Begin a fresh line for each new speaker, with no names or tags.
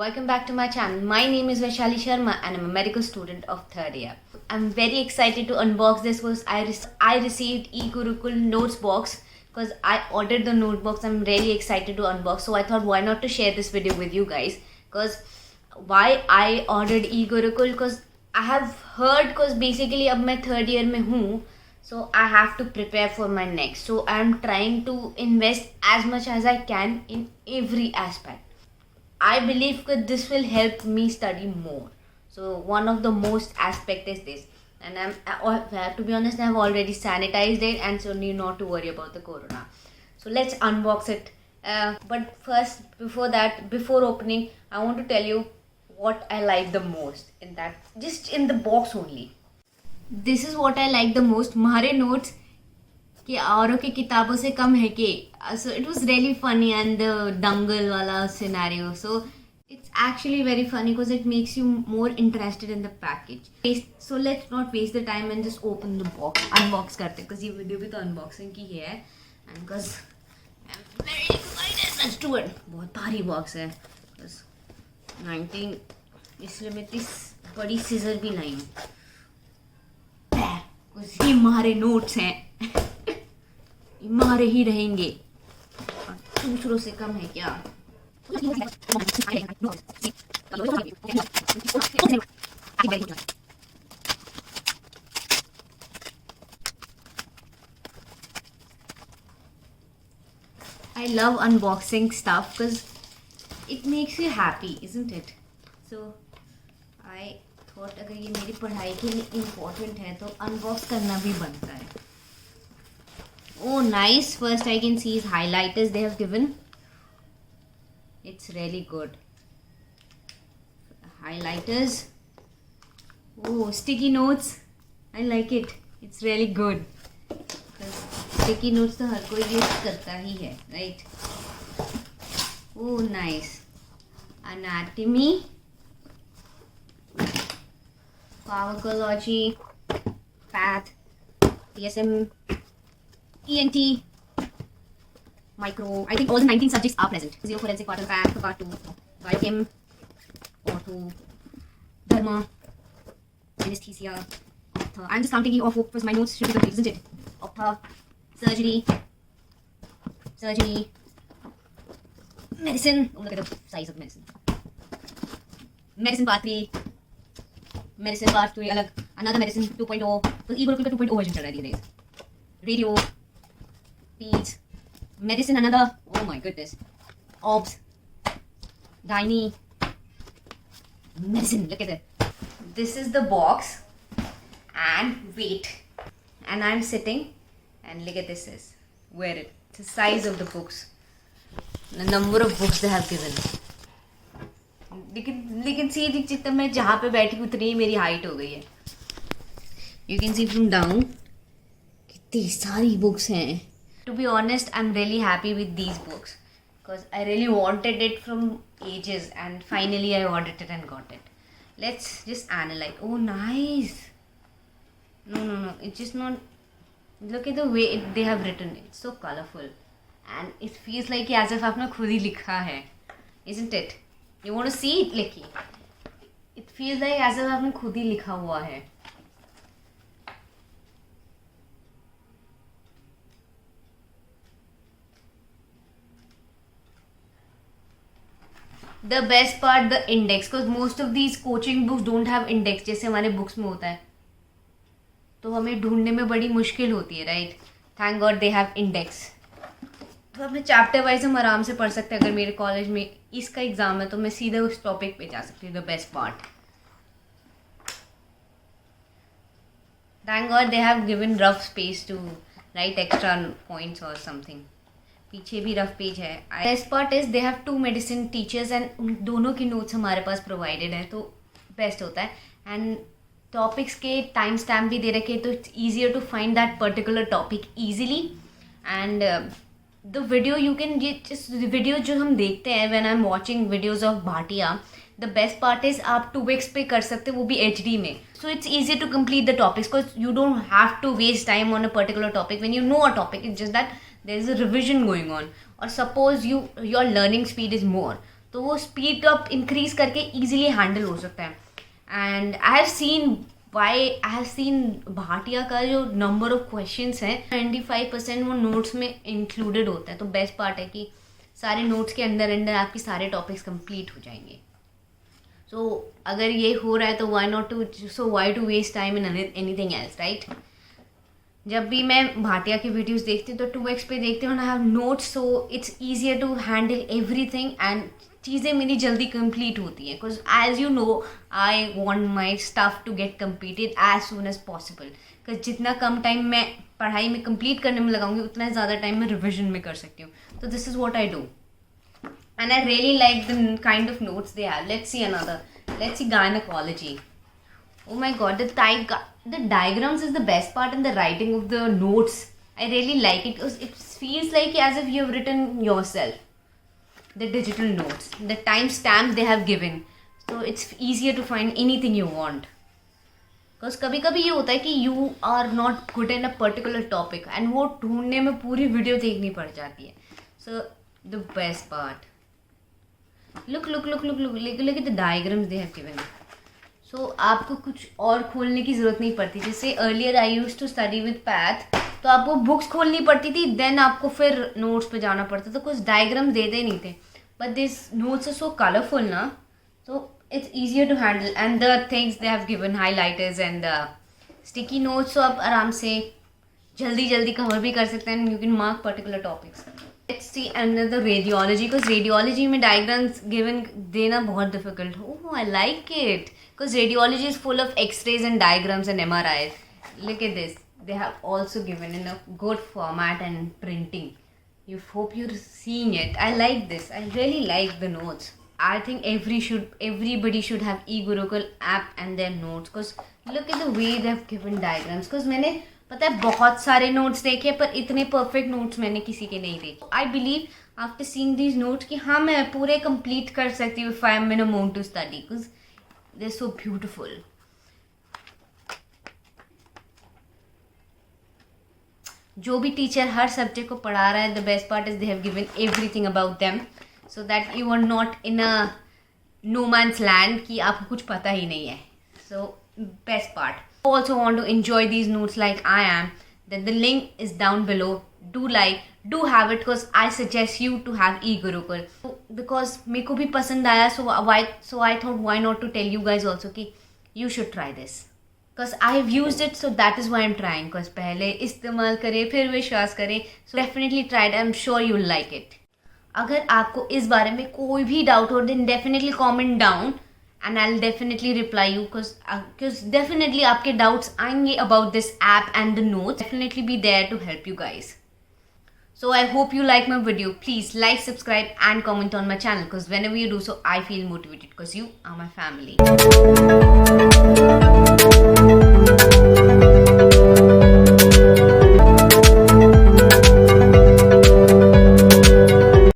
Welcome back to my channel. My name is Vaishali Sharma and I'm a medical student of 3rd year. I'm very excited to unbox this because I received Egurukul notes box because I ordered the note box. I'm really excited to unbox, so I thought why not to share this video with you guys. Because why I ordered Egurukul, because I have heard, because basically अब मैं 3rd year में हूँ, so I have to prepare for my next. So I'm trying to invest as much as I can in every aspect. I believe that this will help me study more. So one of the most aspect is this, and to be honest, I have already sanitized it, and so need not to worry about the corona. So let's unbox it. But first, before opening, I want to tell you what I like the most in that, just in the box only. This is what I like the most. हमारे notes कि औरों की किताबों से कम है कि, so it was really funny, and the dangle wala scenario, so it's actually very funny because it makes you more interested in the package. So let's not waste the time and just open the box, unbox करते, because ये video भी तो unboxing की है, and because I'm very excited. Let's do it. बहुत भारी box है, बस 19, इसलिए मैं इतनी बड़ी scissor भी लाई हूँ, because ये हमारे notes हैं, मारे ही रहेंगे और दूसरों से कम है क्या? I love unboxing stuff because it makes you happy, isn't it? So I thought अगर ये मेरी पढ़ाई के लिए important है तो unbox करना भी बनता है. Oh, nice. First I can see is highlighters they have given. It's really good. Highlighters. Oh, sticky notes. I like it. It's really good. Sticky notes तो हर कोई यूज करता ही है, right? Oh, nice. Anatomy, pharmacology, path, DSM, ENT, micro. I think all the 19 subjects are present. Physio, forensic, part of path, part 2, biochem, ortho, dharma, anesthesia, optha. I'm just counting you off because my notes should be complete, isn't it? Optha, surgery, medicine. Oh, look at the size of medicine. Medicine part 3, medicine part 2, another medicine 2.0. तो Egurukul 2.0 version चल रहा है these days. Radio, peds, medicine another, oh my goodness, obs, gynae, medicine, look at it. This is the box, and wait, and I'm sitting, and look at this is, wear it, the size of the books, the number of books they have given. लेकिन see जितना मैं जहाँ पे बैठी उतनी ही मेरी height हो गई है. You can see from down कितनी सारी books हैं. To be honest, I'm really happy with these books because I really wanted it from ages, and finally I ordered it and got it. Let's just analyze. Oh, nice. No. It's just not. Look at the way they have written it. It's so colorful, and it feels like as if आपने खुद ही लिखा है, isn't it? You want to see it, लिखी? It feels like as if आपने खुद ही लिखा हुआ है. The best part, the index, because most of these coaching books don't have index जैसे हमारे books में होता है, तो हमें ढूंढने में बड़ी मुश्किल होती है, right? Thank God they have index. तो अपने चैप्टर वाइज हम आराम से पढ़ सकते हैं. अगर मेरे कॉलेज में इसका एग्जाम है तो मैं सीधे उस टॉपिक पे जा सकती हूँ. The best part, Thank God they have given rough space to write extra points or something. पीछे भी रफ पेज है. Best part is they have 2 medicine teachers, and उन दोनों की नोट्स हमारे पास प्रोवाइडेड है, तो बेस्ट होता है. एंड टॉपिक्स के टाइम स्टैम्प भी दे रखे, तो it's easier to find that particular topic easily. And the video you can, video जो हम देखते हैं when I am watching videos of Bhatia, the best part is आप 2x पे कर सकते हो, वो भी HD में. So it's easier to complete the topics because you don't have to waste time on a particular topic when you know a topic. It's just that there is a revision going on, or suppose your learning speed is more, तो वो speed up increase करके easily handle हो सकता है. And I have seen Bhatia का जो number of questions हैं 95% वो नोट्स में इंक्लूडेड होता है. तो बेस्ट पार्ट है कि सारे नोट्स के अंदर अंदर आपके सारे टॉपिक्स कंप्लीट हो जाएंगे. सो अगर ये हो रहा है तो why to waste time in anything else, right. जब भी मैं भाटिया की वीडियोस देखती हूँ तो 2x पे देखती हूँ. I have notes, so it's easier to handle everything and चीज़ें मेरी जल्दी कंप्लीट होती हैं. Because as you know I want my stuff to get completed as soon as possible. Because जितना कम टाइम मैं पढ़ाई में कंप्लीट करने में लगाऊंगी उतना ज़्यादा टाइम मैं रिविजन में कर सकती हूँ. तो this is what I do and I really like the kind of notes they have. Let's see gynecology. Oh my god, the diagrams is the best part in the writing of the notes. I really like it because it feels like as if you have written yourself. The digital notes, the timestamps they have given, so it's easier to find anything you want. Because कभी कभी ये होता है कि you are not good in a particular topic and वो ढूंढने में पूरी वीडियो देखनी पड़ जाती है. So the best part. Look at the diagrams they have given. So आपको कुछ और खोलने की ज़रूरत नहीं पड़ती. जैसे earlier I used to study with path, तो आपको बुक्स खोलनी पड़ती थी, देन आपको फिर नोट्स पे जाना पड़ता था. कुछ डायग्राम देते नहीं थे. But this notes are so colourful ना, so it's easier to handle. And the things they have given highlighters and sticky notes, so आप आराम से जल्दी कवर भी कर सकते हैं. You can mark particular topics. Let's see another radiology, because radiology में diagrams given देना बहुत difficult. Oh, I like it because radiology is full of X-rays and diagrams and MRIs. Look at this. They have also given in a good format and printing. Hope you're seeing it. I like this. I really like the notes. I think everybody should have Egurukul app and their notes, because look at the way they have given diagrams. Because मैंने पता है बहुत सारे notes देखे पर इतने perfect notes मैंने किसी के नहीं देखे. I believe after seeing these notes कि हाँ मैं पूरे कंप्लीट कर सकती हूँ if I am in a mood to study, because they are so beautiful. जो भी टीचर हर सब्जेक्ट को पढ़ा रहा है, the best part is they have given everything about them, so that you are not in a no man's land कि आपको कुछ पता ही नहीं है. So best part. Also want to enjoy these notes like I am, then the link is down below. Do have it, because I suggest you to have eGurukul. Because मेरे को भी पसंद आया, so I thought why not to tell you guys also कि you should try this. Because I have used it, so that is why I'm trying. Because पहले इस्तेमाल करें फिर विश्वास करें. So definitely try it. I'm sure you'll like it. अगर आपको इस बारे में कोई भी डाउट हो, then definitely comment down. And I'll definitely reply you, because definitely आपके doubts आएंगे about this app and the notes. Definitely be there to help you guys. So I hope you like my video. Please like, subscribe and comment on my channel, because whenever you do so, I feel motivated, because you are my family.